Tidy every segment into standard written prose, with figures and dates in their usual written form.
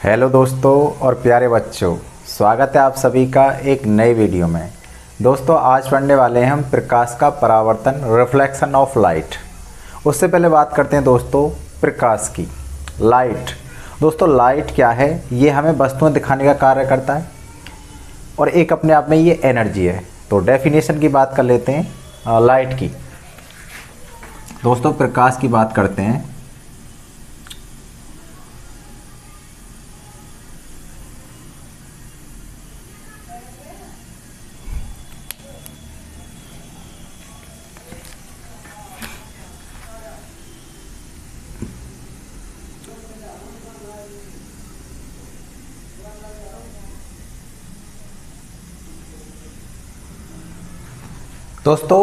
Hello दोस्तों और प्यारे बच्चों, स्वागत है आप सभी का एक नए वीडियो में। दोस्तों आज पढ़ने वाले हैं हम प्रकाश का परावर्तन, रिफ्लेक्शन ऑफ लाइट। उससे पहले बात करते हैं दोस्तों प्रकाश की। लाइट, दोस्तों लाइट क्या है? ये हमें वस्तुएं दिखाने का कार्य करता है और एक अपने आप में ये एनर्जी है। तो डेफिनेशन की बात कर लेते हैं लाइट की। दोस्तों प्रकाश की बात करते हैं। दोस्तों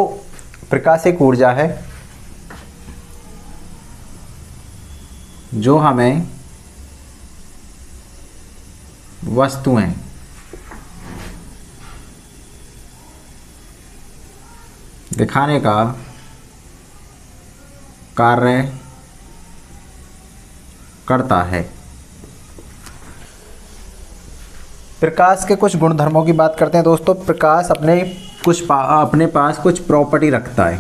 प्रकाश एक ऊर्जा है जो हमें वस्तुएं दिखाने का कार्य करता है। प्रकाश के कुछ गुणधर्मों की बात करते हैं दोस्तों। प्रकाश अपने पास कुछ प्रॉपर्टी रखता है।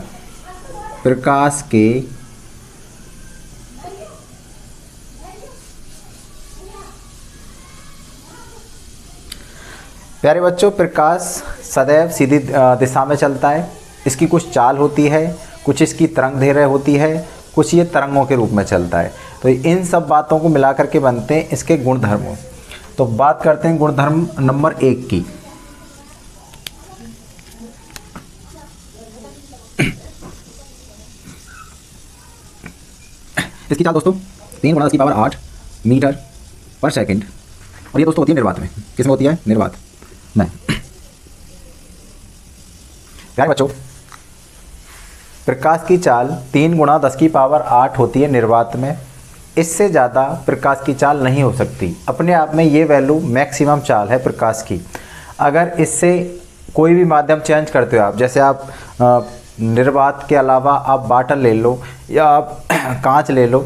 प्रकाश के प्यारे बच्चों, प्रकाश सदैव सीधी दिशा में चलता है। इसकी कुछ चाल होती है, कुछ इसकी तरंग दैर्घ्य होती है, कुछ ये तरंगों के रूप में चलता है। तो इन सब बातों को मिलाकर के बनते हैं इसके गुणधर्मों। तो बात करते हैं गुणधर्म नंबर 1 की। इसकी चाल दोस्तों 3 × 10⁸ मीटर पर सेकंड। और ये दोस्तों होती है निर्वात में। किस में होती है? निर्वात में। प्यारे बच्चों, प्रकाश की चाल 3 × 10⁸ होती है निर्वात में। इससे ज़्यादा प्रकाश की चाल नहीं हो सकती। अपने आप में ये वैल्यू मैक्सिमम चाल है प्रकाश की। अगर इससे कोई भी माध्यम चेंज करते हो आप, जैसे आप निर्वात के अलावा आप बाटल ले लो या आप कांच ले लो,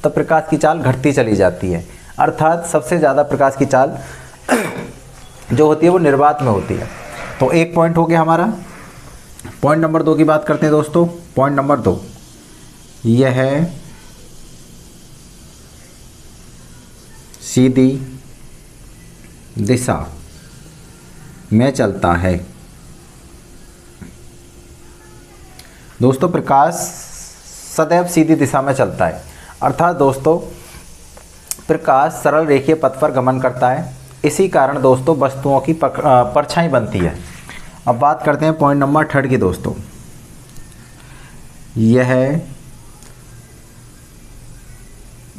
तो प्रकाश की चाल घटती चली जाती है। अर्थात सबसे ज़्यादा प्रकाश की चाल जो होती है वो निर्वात में होती है। तो एक पॉइंट हो गया हमारा। पॉइंट नंबर 2 की बात करते हैं दोस्तों। पॉइंट नंबर 2 यह है सीधी दिशा में चलता है। दोस्तों प्रकाश सदैव सीधी दिशा में चलता है। अर्थात दोस्तों प्रकाश सरल रेखीय पथ पर गमन करता है। इसी कारण दोस्तों वस्तुओं की परछाई बनती है। अब बात करते हैं पॉइंट नंबर 3 की दोस्तों। यह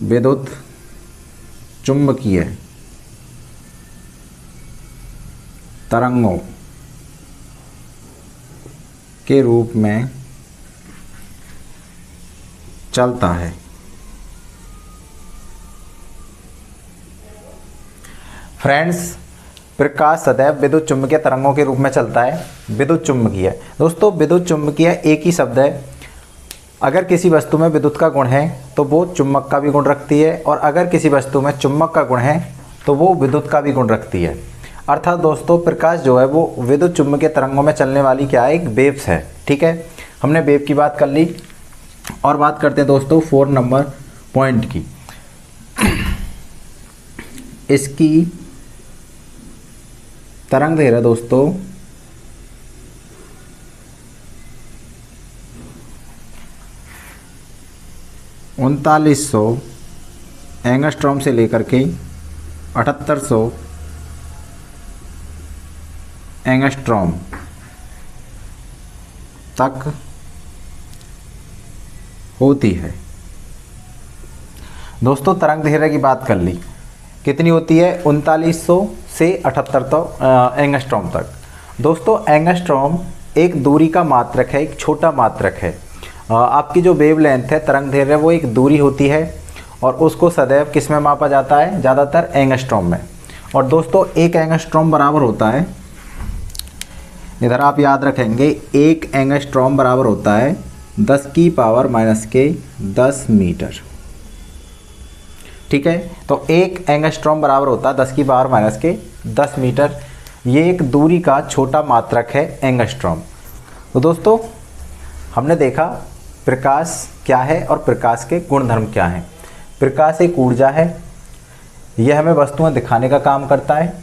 विद्युत चुंबकीय तरंगों के रूप में चलता है। फ्रेंड्स, प्रकाश सदैव विद्युत चुंबकीय तरंगों के रूप में चलता है। विद्युत चुंबकीय दोस्तों, विद्युत चुंबकीय एक ही शब्द है। अगर किसी वस्तु में विद्युत का गुण है तो वो चुंबक का भी गुण रखती है, और अगर किसी वस्तु में चुंबक का गुण है तो वो विद्युत का भी गुण रखती है। अर्थात दोस्तों प्रकाश जो है वो विद्युत चुंबकीय तरंगों में चलने वाली क्या है? एक वेव्स है। ठीक है, हमने वेव की बात कर ली। और बात करते हैं दोस्तों 4 नंबर पॉइंट की। इसकी तरंग दैर्घ्य दोस्तों 3900 एंगस्ट्रॉम से लेकर के 7800 एंगस्ट्रॉम तक होती है। दोस्तों तरंग दैर्घ्य की बात कर ली, कितनी होती है? 3900 से 7800 एंगस्ट्रॉम तक। दोस्तों एंगस्ट्रॉम एक दूरी का मात्रक है, एक छोटा मात्रक है। आपकी जो वेवलेंथ है, तरंग दैर्घ्य, वो एक दूरी होती है और उसको सदैव किस में मापा जाता है? ज़्यादातर एंगस्ट्रॉम में। और दोस्तों 1 एंगस्ट्रॉम बराबर होता है, इधर आप याद रखेंगे, 1 एंगस्ट्रॉम बराबर होता है 10⁻⁻⁻ मीटर। ठीक है। तो 1 एंगस्ट्रॉम बराबर होता है 10 की पावर माइनस के 10 मीटर। ये एक दूरी का छोटा मात्रक है एंगस्ट्रॉम। तो दोस्तों हमने देखा प्रकाश क्या है और प्रकाश के गुणधर्म क्या हैं। प्रकाश एक ऊर्जा है, यह हमें वस्तुएं दिखाने का काम करता है।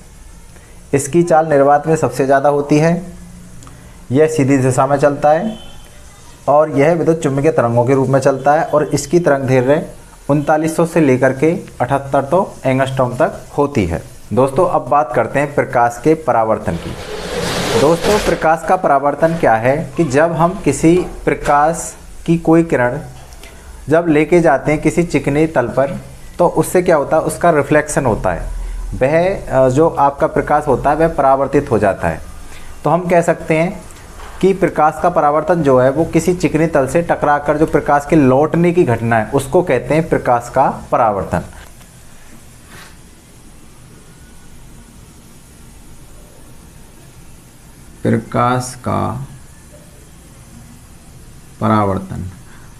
इसकी चाल निर्वात में सबसे ज़्यादा होती है, यह सीधी दिशा में चलता है और यह विद्युत चुम्बकीय तरंगों के रूप में चलता है और इसकी तरंग दैर्घ्य 3900 से लेकर के 7800 एंगस्ट्रॉम तक होती है। दोस्तों अब बात करते हैं प्रकाश के परावर्तन की। दोस्तों प्रकाश का परावर्तन क्या है कि जब हम किसी प्रकाश की कोई किरण जब लेके जाते हैं किसी चिकने तल पर, तो उससे क्या होता है, उसका रिफ्लेक्शन होता है, वह जो आपका प्रकाश होता है वह परावर्तित हो जाता है। तो हम कह सकते हैं कि प्रकाश का परावर्तन जो है वो किसी चिकने तल से टकराकर जो प्रकाश के लौटने की घटना है उसको कहते हैं प्रकाश का परावर्तन। प्रकाश का परावर्तन,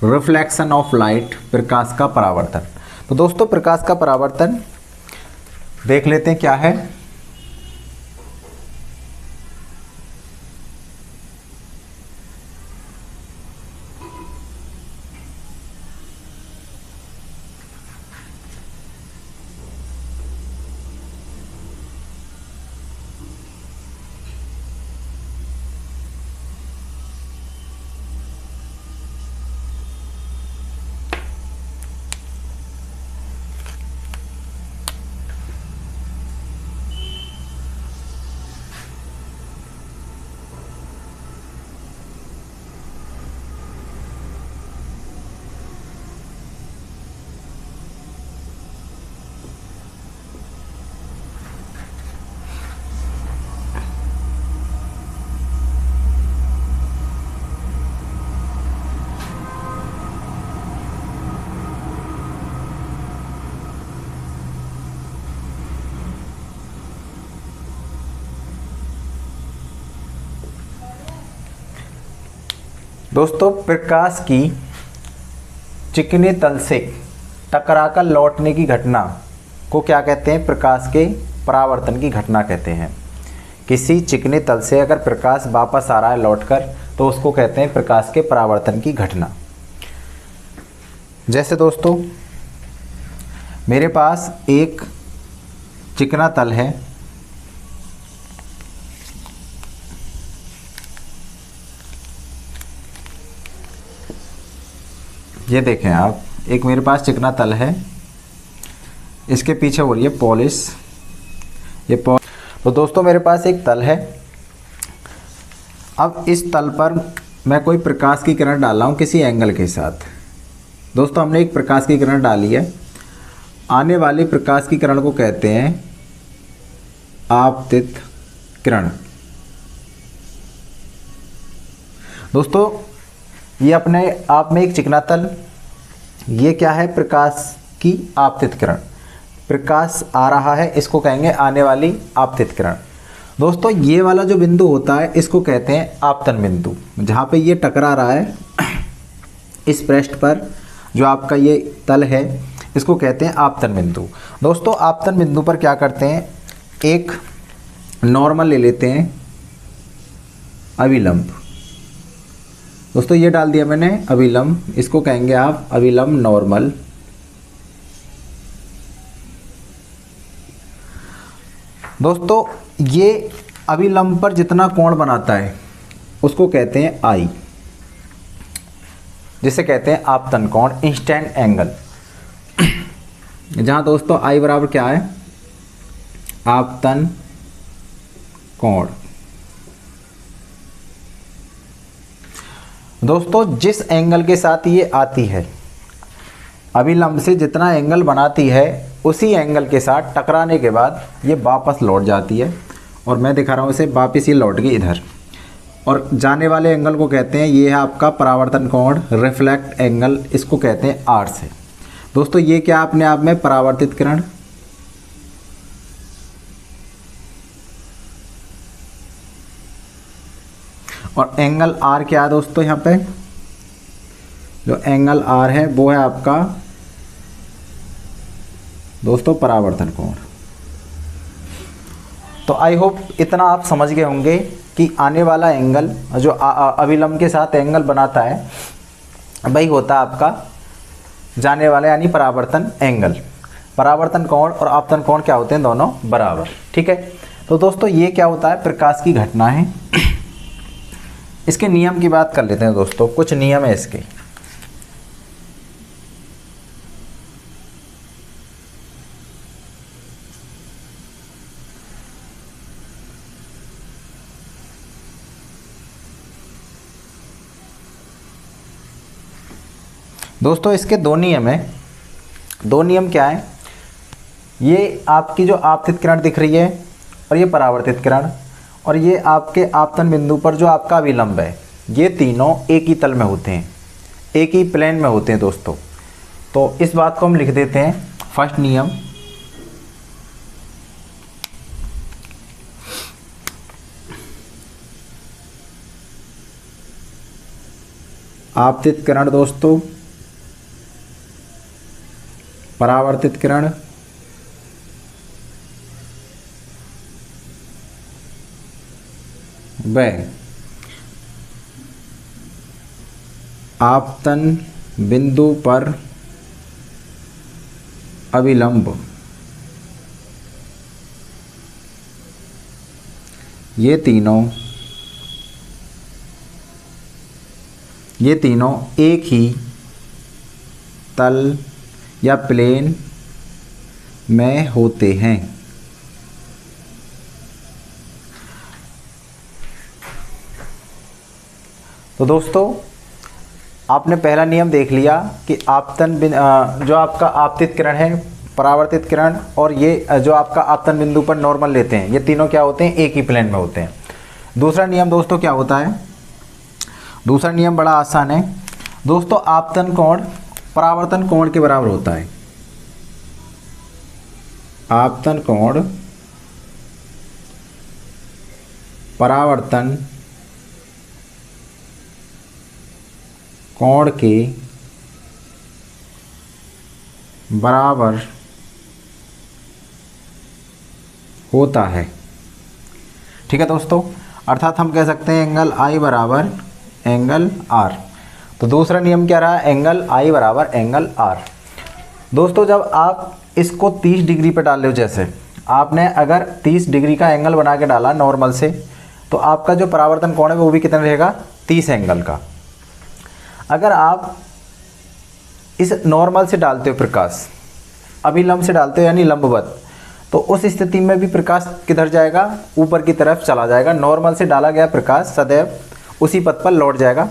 रिफ्लेक्शन ऑफ लाइट, प्रकाश का परावर्तन। तो दोस्तों प्रकाश का परावर्तन देख लेते हैं क्या है। दोस्तों प्रकाश की चिकने तल से टकराकर लौटने की घटना को क्या कहते हैं, प्रकाश के परावर्तन की घटना कहते हैं। किसी चिकने तल से अगर प्रकाश वापस आ रहा है लौटकर तो उसको कहते हैं प्रकाश के परावर्तन की घटना। जैसे दोस्तों मेरे पास एक चिकना तल है, ये देखें आप, एक मेरे पास चिकना तल है, इसके पीछे हो रही है पॉलिश, तो दोस्तों मेरे पास एक तल है। अब इस तल पर मैं कोई प्रकाश की किरण डाल रहा हूँ किसी एंगल के साथ। दोस्तों हमने एक प्रकाश की किरण डाली है, आने वाली प्रकाश की किरण को कहते हैं आपतित किरण। दोस्तों ये अपने आप में एक चिकना तल, ये क्या है, प्रकाश की आपतित किरण। प्रकाश आ रहा है इसको कहेंगे आने वाली आपतित किरण। दोस्तों ये वाला जो बिंदु होता है इसको कहते हैं आपतन बिंदु। जहाँ पे ये टकरा रहा है इस पृष्ठ पर जो आपका ये तल है इसको कहते हैं आपतन बिंदु। दोस्तों आपतन बिंदु पर क्या करते हैं, एक नॉर्मल ले लेते हैं, अभिलंब। दोस्तों ये डाल दिया मैंने अभिलंब, इसको कहेंगे आप अभिलंब नॉर्मल। दोस्तों ये अभिलंब पर जितना कोण बनाता है उसको कहते हैं आई, जिसे कहते हैं आपतन कोण, इंस्टेंट एंगल। जहां दोस्तों आई बराबर क्या है, आपतन कोण। दोस्तों जिस एंगल के साथ ये आती है, अभिलंब से जितना एंगल बनाती है उसी एंगल के साथ टकराने के बाद ये वापस लौट जाती है, और मैं दिखा रहा हूँ इसे, वापस ये लौट गई इधर, और जाने वाले एंगल को कहते हैं, ये है आपका परावर्तन कोण, रिफ्लेक्ट एंगल, इसको कहते हैं आर से। दोस्तों ये क्या अपने आप में परावर्तित किरण, और एंगल आर क्या है दोस्तों, यहाँ पे जो एंगल आर है वो है आपका दोस्तों परावर्तन कोण। तो आई होप इतना आप समझ गए होंगे कि आने वाला एंगल जो अभिलंब के साथ एंगल बनाता है वही होता है आपका जाने वाला यानी परावर्तन एंगल। परावर्तन कोण और आपतन कोण क्या होते हैं, दोनों बराबर। ठीक है, तो दोस्तों ये क्या होता है, प्रकाश की घटना है। इसके नियम की बात कर लेते हैं दोस्तों, कुछ नियम है इसके। दोस्तों इसके दो नियम है। दो नियम क्या है, ये आपकी जो आपतित किरण दिख रही है और ये परावर्तित किरण और ये आपके आपतन बिंदु पर जो आपका अभिलंब है, ये तीनों एक ही तल में होते हैं, एक ही प्लेन में होते हैं दोस्तों। तो इस बात को हम लिख देते हैं। फर्स्ट नियम, आपतित किरण दोस्तों परावर्तित किरण वह आपतन बिंदु पर अभिलंब, ये तीनों एक ही तल या प्लेन में होते हैं। तो दोस्तों आपने पहला नियम देख लिया कि आपतन जो आपका आपतित किरण है, परावर्तित किरण और ये जो आपका आपतन बिंदु पर नॉर्मल लेते हैं, ये तीनों क्या होते हैं, एक ही प्लेन में होते हैं। दूसरा नियम दोस्तों क्या होता है, दूसरा नियम बड़ा आसान है दोस्तों, आपतन कोण परावर्तन कोण के बराबर होता है। आपतन कोण परावर्तन कोण के बराबर होता है। ठीक है दोस्तों, अर्थात हम कह सकते हैं एंगल आई बराबर एंगल आर। तो दूसरा नियम क्या रहा, एंगल आई बराबर एंगल आर। दोस्तों जब आप इसको 30 डिग्री पे डाल लो, जैसे आपने अगर 30 डिग्री का एंगल बना के डाला नॉर्मल से, तो आपका जो परावर्तन कोण है वो भी कितना रहेगा, 30 एंगल का। अगर आप इस नॉर्मल से डालते हो प्रकाश, अभिलंब से डालते हो यानी लंबवत, तो उस स्थिति में भी प्रकाश किधर जाएगा, ऊपर की तरफ चला जाएगा। नॉर्मल से डाला गया प्रकाश सदैव उसी पथ पर लौट जाएगा,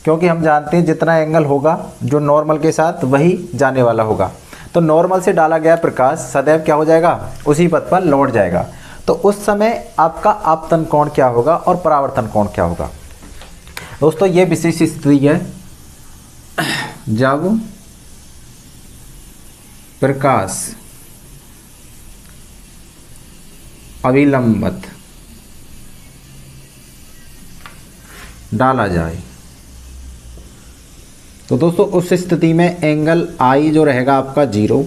क्योंकि हम जानते हैं जितना एंगल होगा जो नॉर्मल के साथ वही जाने वाला होगा। तो नॉर्मल से डाला गया प्रकाश सदैव क्या हो जाएगा, उसी पथ पर लौट जाएगा। तो उस समय आपका आपतन कोण क्या होगा और परावर्तन कोण क्या होगा। दोस्तों ये विशेष स्थिति है जब प्रकाश अभिलंबत डाला जाए। तो दोस्तों उस स्थिति में एंगल आई जो रहेगा आपका 0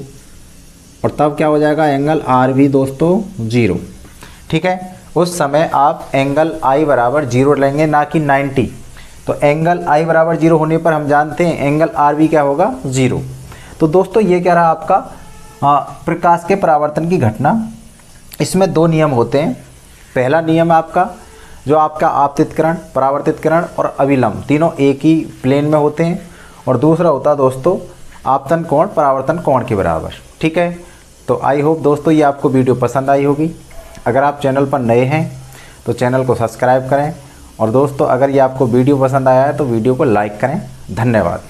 और तब क्या हो जाएगा, एंगल आर भी दोस्तों 0। ठीक है, उस समय आप एंगल आई बराबर 0 लेंगे, ना कि 90। तो एंगल आई बराबर 0 होने पर हम जानते हैं एंगल आर भी क्या होगा, 0। तो दोस्तों ये क्या रहा आपका प्रकाश के परावर्तन की घटना। इसमें दो नियम होते हैं। पहला नियम आपका जो आपका आपतित किरण, परावर्तित किरण और अभिलंब तीनों एक ही प्लेन में होते हैं, और दूसरा होता है दोस्तों आपतन कोण परावर्तन कोण के बराबर। ठीक है, तो आई होप दोस्तों ये आपको वीडियो पसंद आई होगी। अगर आप चैनल पर नए हैं तो चैनल को सब्सक्राइब करें, और दोस्तों अगर ये आपको वीडियो पसंद आया है तो वीडियो को लाइक करें। धन्यवाद।